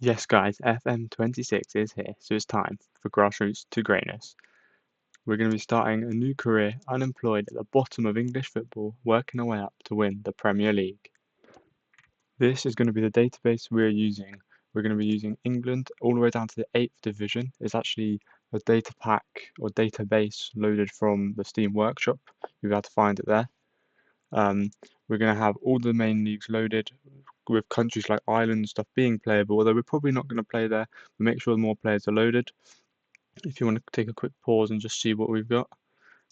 Yes, guys, FM26 is here, so it's time for Grassroots to Greatness. We're going to be starting a new career, unemployed at the bottom of English football, working our way up to win the Premier League. This is going to be the database we're using. We're going to be using England all the way down to the 8th division. It's actually a data pack or database loaded from the Steam Workshop. You'll be able to find it there. We're going to have all the main leagues loaded with countries like Ireland and stuff being playable, although we're probably not going to play there. But make sure more players are loaded. If you want to take a quick pause and just see what we've got.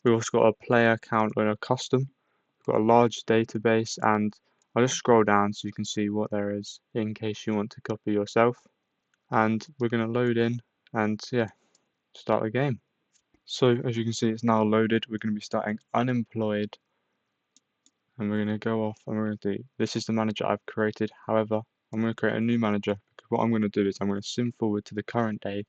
We've also got a player count and a custom. We've got a large database, and I'll just scroll down so you can see what there is in case you want to copy yourself. And we're going to load in and yeah, start the game. So as you can see, it's now loaded. We're going to be starting unemployed. And we're going to go off and we're going to do, this is the manager I've created. However, I'm going to create a new manager because what I'm going to do is I'm going to sim forward to the current day,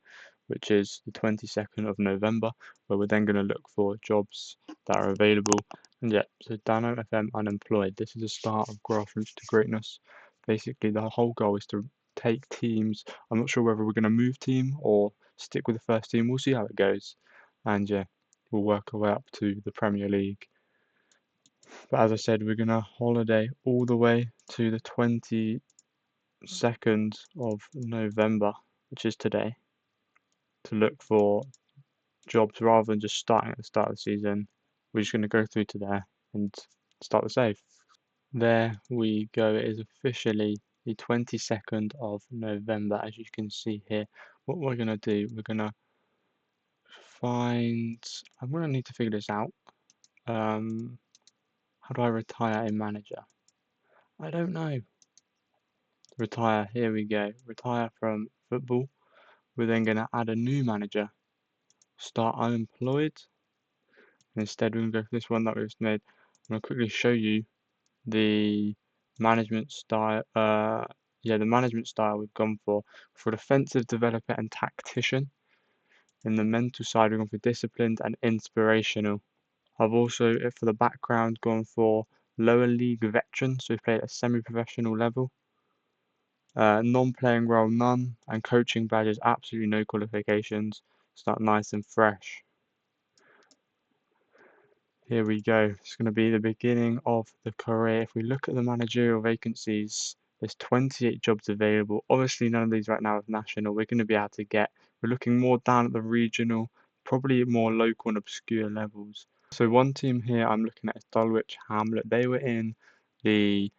which is the 22nd of November, where we're then going to look for jobs that are available. And yeah, so Dano FM unemployed. This is the start of Grassroots to Greatness. Basically, the whole goal is to take teams. I'm not sure whether we're going to move team or stick with the first team. We'll see how it goes. And yeah, we'll work our way up to the Premier League. But as I said, we're gonna holiday all the way to the 22nd of November, which is today, to look for jobs rather than just starting at the start of the season. We're just gonna go through to there and start the save. There we go. It is officially the 22nd of November, as you can see here. What we're gonna do, we're gonna find. I'm gonna need to figure this out. How do I retire a manager? I don't know. Retire, here we go. Retire from football. We're then going to add a new manager. Start unemployed. And instead, we're going to go for this one that we've made. I'm going to quickly show you the management style. The management style we've gone for defensive developer and tactician. In the mental side, we've gone for disciplined and inspirational. I've also, for the background, gone for lower league veteran, so we've played at a semi-professional level. Non-playing role, none, and coaching badges, absolutely no qualifications. Start nice and fresh. Here we go. It's going to be the beginning of the career. If we look at the managerial vacancies, there's 28 jobs available. Obviously, none of these right now are national. We're going to be able to get. We're looking more down at the regional, probably more local and obscure levels. So one team here I'm looking at is Dulwich Hamlet. They were in the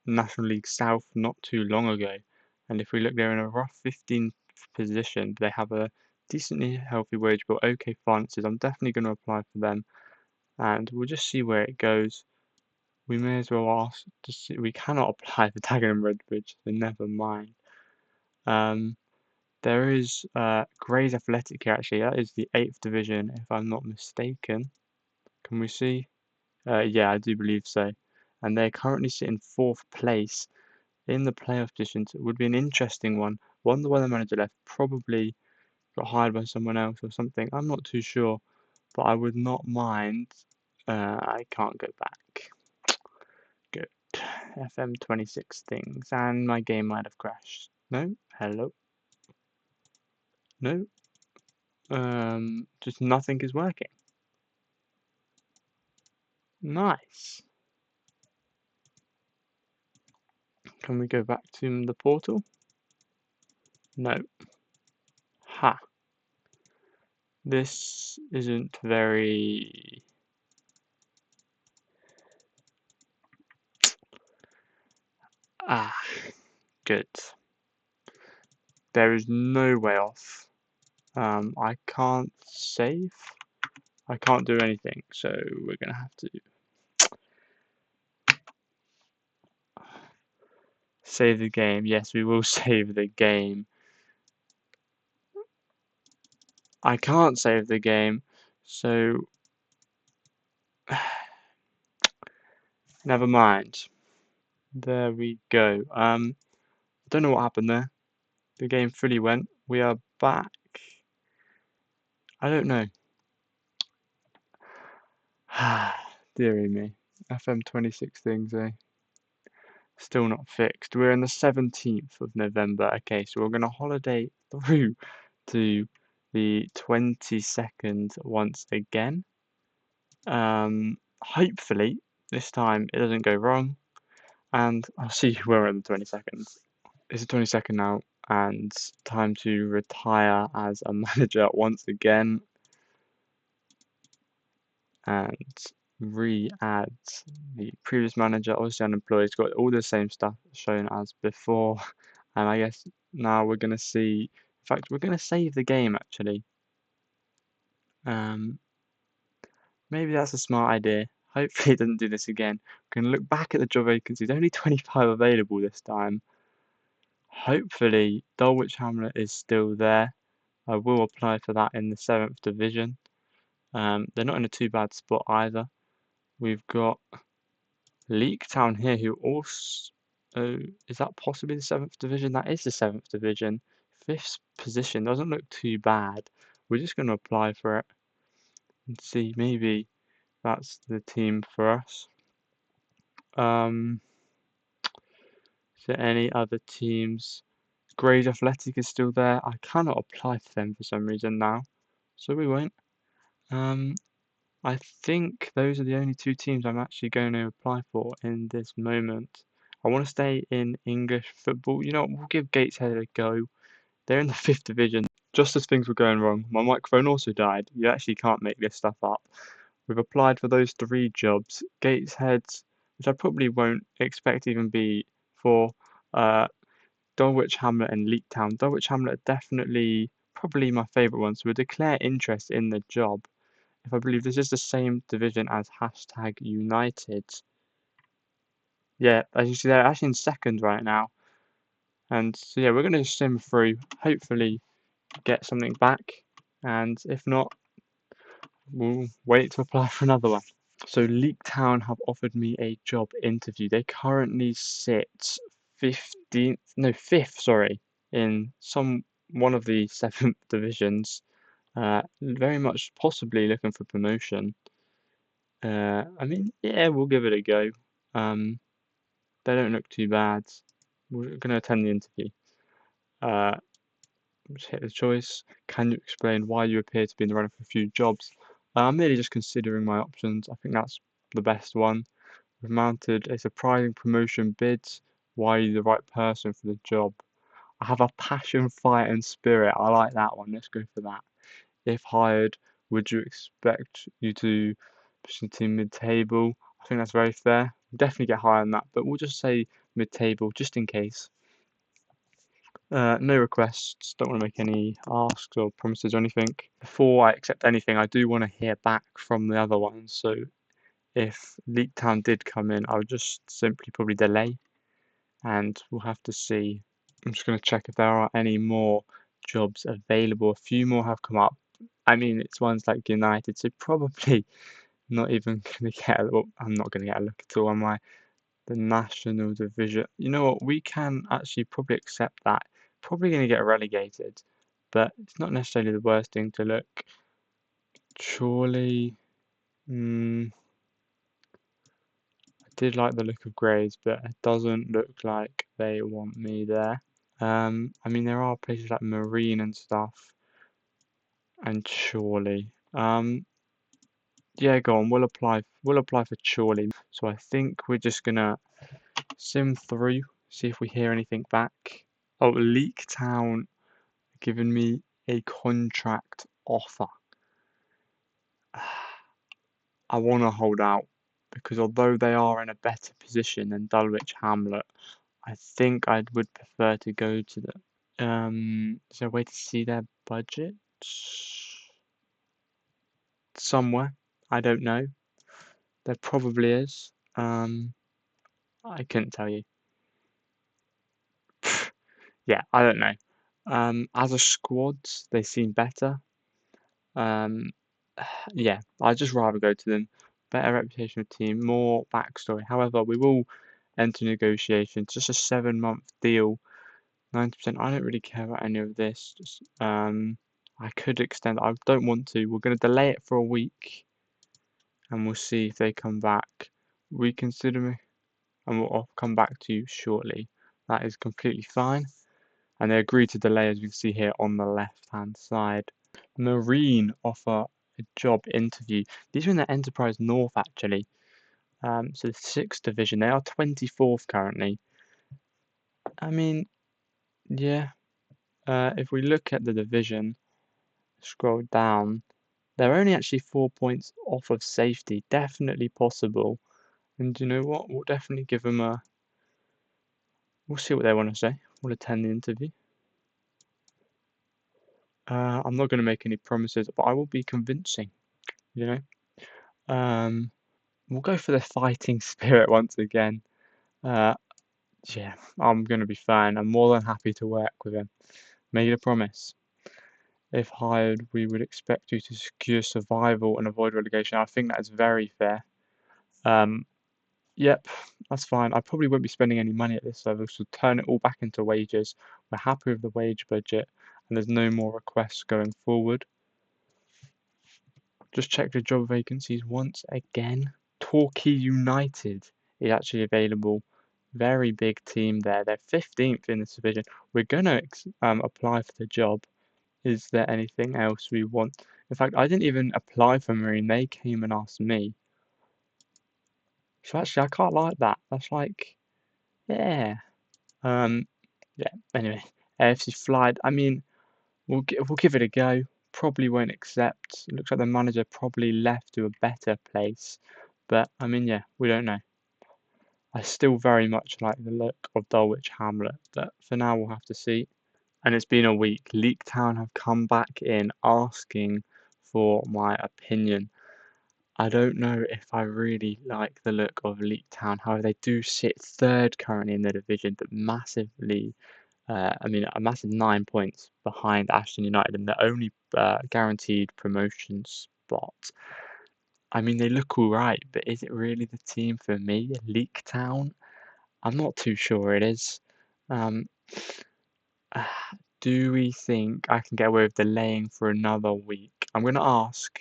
National League South not too long ago, and if we look, they're in a rough 15th position. They have a decently healthy wage bill, okay finances. I'm definitely going to apply for them, and we'll just see where it goes. We may as well ask to see. We cannot apply for Dagenham Redbridge, so never mind. There is Grays Athletic here actually. That is the 8th division, if I'm not mistaken. Can we see? Yeah, I do believe so. And they're currently sitting 4th place in the playoff positions. It would be an interesting one. Wonder why the manager left. Probably got hired by someone else or something. I'm not too sure, but I would not mind. I can't go back. Good. FM26 things, and my game might have crashed. No? Hello? No? Just nothing is working. Nice. Can we go back to the portal? No. Ha. This isn't very... Good. There is no way off. I can't save. I can't do anything, so we're gonna have to save the game. Yes, we will save the game. I can't save the game, so never mind. There we go. I don't know what happened there. The game fully went. We are back. I don't know. Deary me. FM26 things, eh? Still not fixed. We're in the 17th of November. Okay, so we're going to holiday through to the 22nd once again. Hopefully this time it doesn't go wrong, and I'll see you when we're on the 22nd. It's the 22nd now, and time to retire as a manager once again, and re-add the previous manager. Obviously unemployed, it's got all the same stuff shown as before, and I guess now we're going to see, in fact we're going to save the game actually. Maybe that's a smart idea. Hopefully it doesn't do this again. We're going to look back at the job vacancies, only 25 available this time. Hopefully Dulwich Hamlet is still there. I will apply for that in the 7th division. They're not in a too bad spot either. We've got Leek Town here, who also, is that possibly the 7th division? That is the 7th division. 5th position doesn't look too bad. We're just going to apply for it and see, maybe that's the team for us. Is there any other teams? Grays Athletic is still there. I cannot apply for them for some reason now, so we won't. I think those are the only two teams I'm actually going to apply for in this moment. I want to stay in English football. You know what, we'll give Gateshead a go. They're in the 5th division. Just as things were going wrong, my microphone also died. You actually can't make this stuff up. We've applied for those 3 jobs. Gateshead, which I probably won't expect to even be for, Dulwich Hamlet and Leek Town. Dulwich Hamlet are definitely probably my favourite one, so we'll declare interest in the job. If I believe this is the same division as #United. Yeah, as you see, they're actually in 2nd right now. And so yeah, we're going to sim through, hopefully get something back, and if not, we'll wait to apply for another one. So Leek Town have offered me a job interview. They currently sit 5th, sorry, in one of the 7th divisions. Very much possibly looking for promotion. I mean, yeah, we'll give it a go. They don't look too bad. We're going to attend the interview. Just hit the choice. Can you explain why you appear to be in the running for a few jobs? I'm merely just considering my options. I think that's the best one. We've mounted a surprising promotion bid. Why are you the right person for the job? I have a passion, fight, and spirit. I like that one. Let's go for that. If hired, would you expect you to push the team mid-table? I think that's very fair. Definitely get higher than that, but we'll just say mid-table just in case. No requests. Don't want to make any asks or promises or anything. Before I accept anything, I do want to hear back from the other ones. So if Leek Town did come in, I would just simply probably delay, and we'll have to see. I'm just going to check if there are any more jobs available. A few more have come up. I mean, it's ones like United, so probably not even going to get I'm not going to get a look at all, am I? The National Division. You know what? We can actually probably accept that. Probably going to get relegated, but it's not necessarily the worst thing to look. Surely, I did like the look of Grays, but it doesn't look like they want me there. I mean, there are places like Marine and stuff, and Chorley. Yeah, go on. We'll apply for Chorley. So I think we're just gonna sim through, see if we hear anything back. Oh, Leek Town giving me a contract offer. I want to hold out because although they are in a better position than Dulwich Hamlet, I think I would prefer to go to the. Is there a way to see their budget? Somewhere. I don't know. There probably is. I couldn't tell you. Yeah, I don't know. As a squad, they seem better. Yeah, I'd just rather go to them. Better reputation of team, more backstory. However, we will enter negotiations. Just a 7-month deal, 90%. I don't really care about any of this. Just, I could extend. I don't want to. We're going to delay it for a week, and we'll see if they come back. Reconsider me. and I'll come back to you shortly. That is completely fine. And they agreed to delay, as you can see here on the left-hand side. Marine offer a job interview. These are in the Enterprise North, actually. So the 6th division. They are 24th currently. I mean, yeah. If we look at the division, scroll down, they're only actually 4 points off of safety. Definitely possible. And you know what? We'll definitely give them a... We'll see what they want to say. We'll attend the interview. I'm not going to make any promises, but I will be convincing, you know. We'll go for the fighting spirit once again. Yeah, I'm going to be fine. I'm more than happy to work with him. Made a promise. If hired, we would expect you to secure survival and avoid relegation. I think that is very fair. Yep, that's fine. I probably won't be spending any money at this level, so turn it all back into wages. We're happy with the wage budget, and there's no more requests going forward. Just check the job vacancies once again. Torquay United is actually available. Very big team there. They're 15th in this division. We're going to apply for the job. Is there anything else we want? In fact, I didn't even apply for Marine. They came and asked me. So actually, I can't like that. That's like, yeah. Yeah. Anyway, AFC Flight. I mean, we'll give it a go. Probably won't accept. It looks like the manager probably left to a better place. But I mean, yeah, we don't know. I still very much like the look of Dulwich Hamlet, but for now we'll have to see. And it's been a week. Leek Town have come back in asking for my opinion. I don't know if I really like the look of Leek Town. However, they do sit third currently in the division, but massively, a massive 9 points behind Ashton United, and the only guaranteed promotion spot. I mean, they look all right, but is it really the team for me? Leek Town? I'm not too sure it is. Um, do we think I can get away with delaying for another week? I'm going to ask.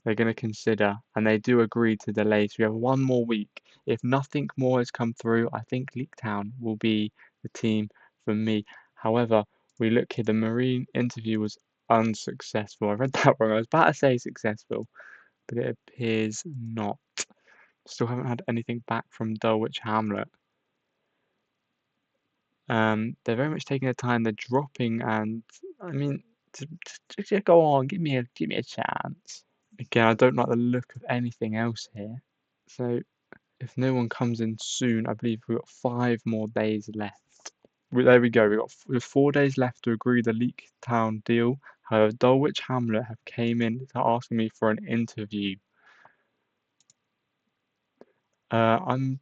They're going to consider, and they do agree to delay. So we have one more week. If nothing more has come through, I think Leek Town will be the team for me. However, we look here, the Marine interview was unsuccessful. I read that wrong. I was about to say successful, but it appears not. Still haven't had anything back from Dulwich Hamlet. They're very much taking their time. They're dropping, and I mean, just go on, give me a chance. Again, I don't like the look of anything else here. So if no one comes in soon, I believe we've got 5 more days left. There we go. We've got 4 days left to agree the Leek Town deal. However, Dulwich Hamlet have came in to asking me for an interview. I'm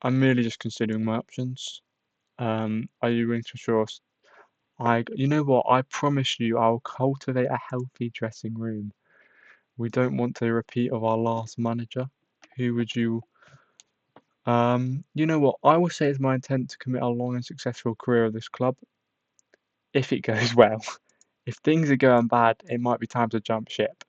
merely just considering my options. Are you willing to show us? You know what? I promise you, I'll cultivate a healthy dressing room. We don't want a repeat of our last manager. Who would you? You know what? I will say it's my intent to commit a long and successful career of this club, if it goes well. If things are going bad, it might be time to jump ship.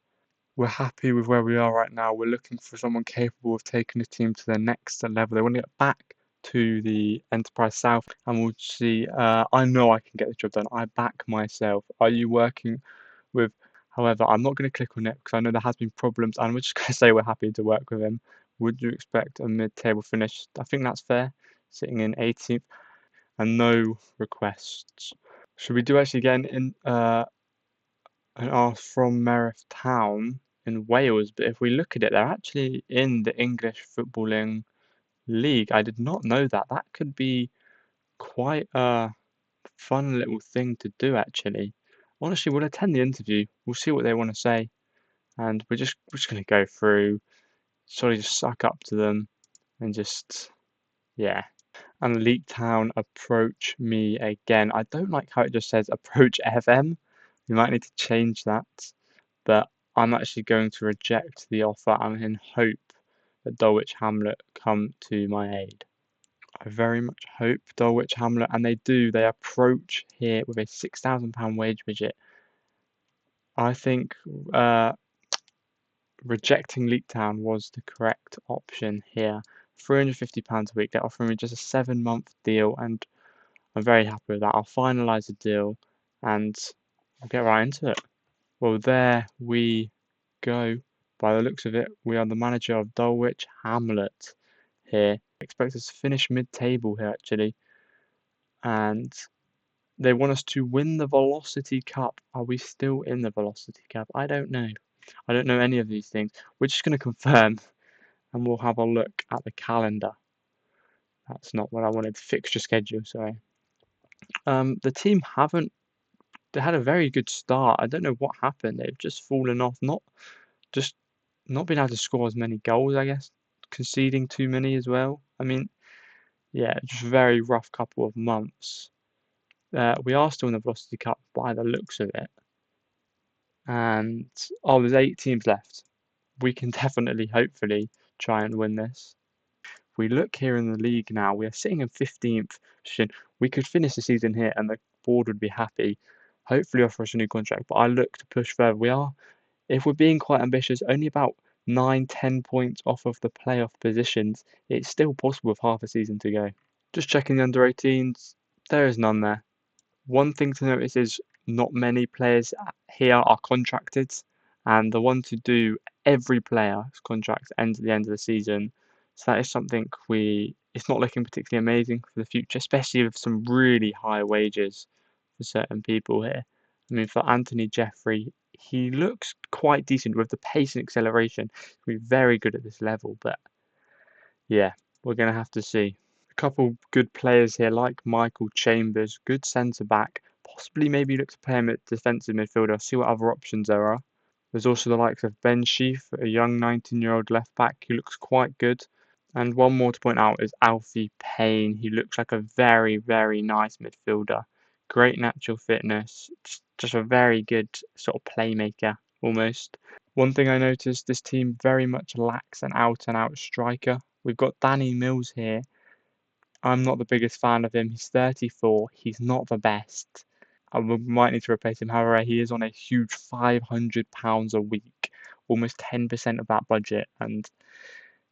We're happy with where we are right now. We're looking for someone capable of taking the team to the next level. They want to get back to the Enterprise South, and we'll see. I know I can get the job done. I back myself. Are you working with? However, I'm not going to click on it because I know there has been problems, and we're just going to say we're happy to work with him. Would you expect a mid-table finish? I think that's fair. Sitting in 18th, and no requests. Should we do actually again in and are from Merith Town in Wales? But if we look at it, they're actually in the English Footballing League. I did not know that. That could be quite a fun little thing to do, actually. Honestly, we'll attend the interview. We'll see what they want to say, and we're just going to go through, sort of just suck up to them, and just yeah. And Leak Town approach me again. I don't like how it just says approach FM. We might need to change that, but I'm actually going to reject the offer and in hope that Dulwich Hamlet come to my aid. I very much hope Dulwich Hamlet, and they do, they approach here with a £6,000 wage budget. I think rejecting Leek Town was the correct option here. £350 a week. They're offering me just a 7-month deal, and I'm very happy with that. I'll finalise the deal and I'll get right into it. Well, there we go. By the looks of it, we are the manager of Dulwich Hamlet here. Expect us to finish mid-table here, actually. And they want us to win the Velocity Cup. Are we still in the Velocity Cup? I don't know. I don't know any of these things. We're just going to confirm, and we'll have a look at the calendar. That's not what I wanted. Fixture schedule, sorry. The team they had a very good start. I don't know what happened. They've just fallen off. Not been able to score as many goals, I guess. Conceding too many as well. I mean, yeah, just very rough couple of months. We are still in the Velocity Cup by the looks of it. And there's 8 teams left. We can definitely, hopefully, try and win this. If we look here in the league now, we are sitting in 15th position. We could finish the season here and the board would be happy. Hopefully offer us a new contract. But I look to push further. We are, if we're being quite ambitious, only about 9-10 points off of the playoff positions. It's still possible with half a season to go. Just checking the under 18s. There is none there. One thing to notice is not many players here are contracted, and the one to do every player's contract ends at the end of the season. So that is something it's not looking particularly amazing for the future, especially with some really high wages for certain people here. I mean, for Anthony Jeffrey, he looks quite decent with the pace and acceleration. He's very good at this level, but yeah, we're going to have to see. A couple good players here like Michael Chambers, good centre back. Possibly maybe look to play him at defensive midfielder, see what other options there are. There's also the likes of Ben Sheaf, a young 19-year-old left back who looks quite good. And one more to point out is Alfie Payne. He looks like a very, very nice midfielder. Great natural fitness, just a very good sort of playmaker almost. One thing I noticed, this team very much lacks an out-and-out striker. We've got Danny Mills here. I'm not the biggest fan of him. He's 34. He's not the best. We might need to replace him. However, he is on a huge £500 a week, almost 10% of that budget. And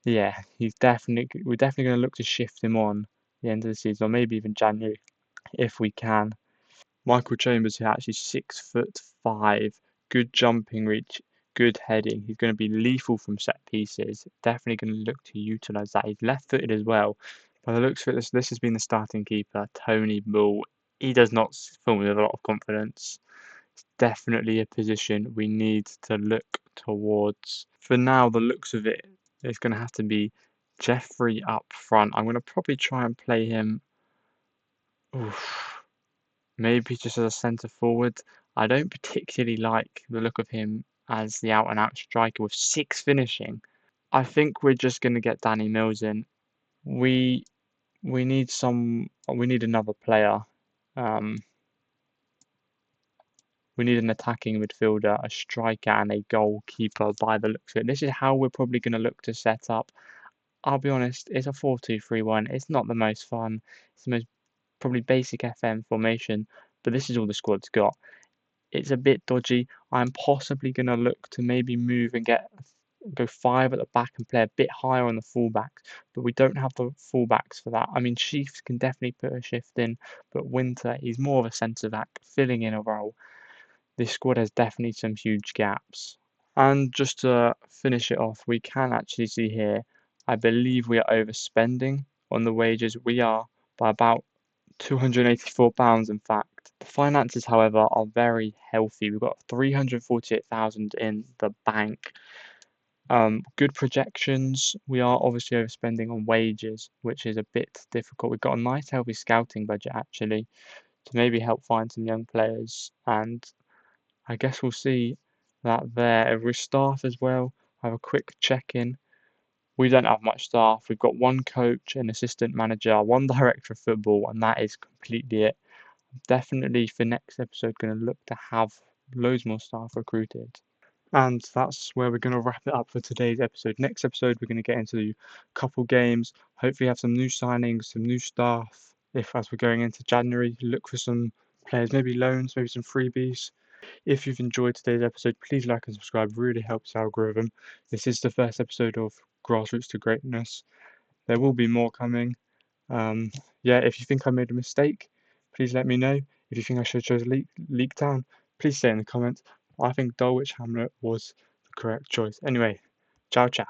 yeah, we're definitely going to look to shift him on the end of the season, or maybe even January, if we can. Michael Chambers, who's actually 6'5", good jumping reach, good heading. He's going to be lethal from set pieces. Definitely going to look to utilise that. He's left-footed as well. By the looks of it, this has been the starting keeper, Tony Bull. He does not fill me with a lot of confidence. It's definitely a position we need to look towards. For now, the looks of it is going to have to be Jeffrey up front. I'm going to probably try and play him. Maybe just as a centre forward. I don't particularly like the look of him as the out and out striker with 6 finishing. I think we're just going to get Danny Mills in. We need another player. We need an attacking midfielder, a striker, and a goalkeeper by the looks of it. This is how we're probably going to look to set up. I'll be honest, it's a 4-2-3-1. It's not the most fun. It's the most probably basic FM formation, but this is all the squad's got. It's a bit dodgy. I'm possibly going to look to maybe move and go 5 at the back and play a bit higher on the fullbacks, but we don't have the fullbacks for that. I mean, Sheaf can definitely put a shift in, but Winter, he's more of a centre back, filling in a role. This squad has definitely some huge gaps. And just to finish it off, we can actually see here, I believe we are overspending on the wages. We are by about £284 in fact. The finances, however, are very healthy. We've got 348,000 in the bank. Good projections. We are obviously overspending on wages, which is a bit difficult. We've got a nice healthy scouting budget actually to maybe help find some young players, and I guess we'll see that there. With staff as well, have a quick check-in. We don't have much staff. We've got 1 coach, an assistant manager, 1 director of football, and that is completely it. Definitely for next episode going to look to have loads more staff recruited. And that's where we're going to wrap it up for today's episode. Next episode, we're going to get into a couple games, hopefully have some new signings, some new staff. If as we're going into January, look for some players, maybe loans, maybe some freebies. If you've enjoyed today's episode, please like and subscribe. Really helps the algorithm. This is the first episode of Grassroots to Greatness. There will be more coming. Yeah, if you think I made a mistake, please let me know. If you think I should have chosen Leak Town, please say in the comments. I think Dulwich Hamlet was the correct choice. Anyway, ciao ciao.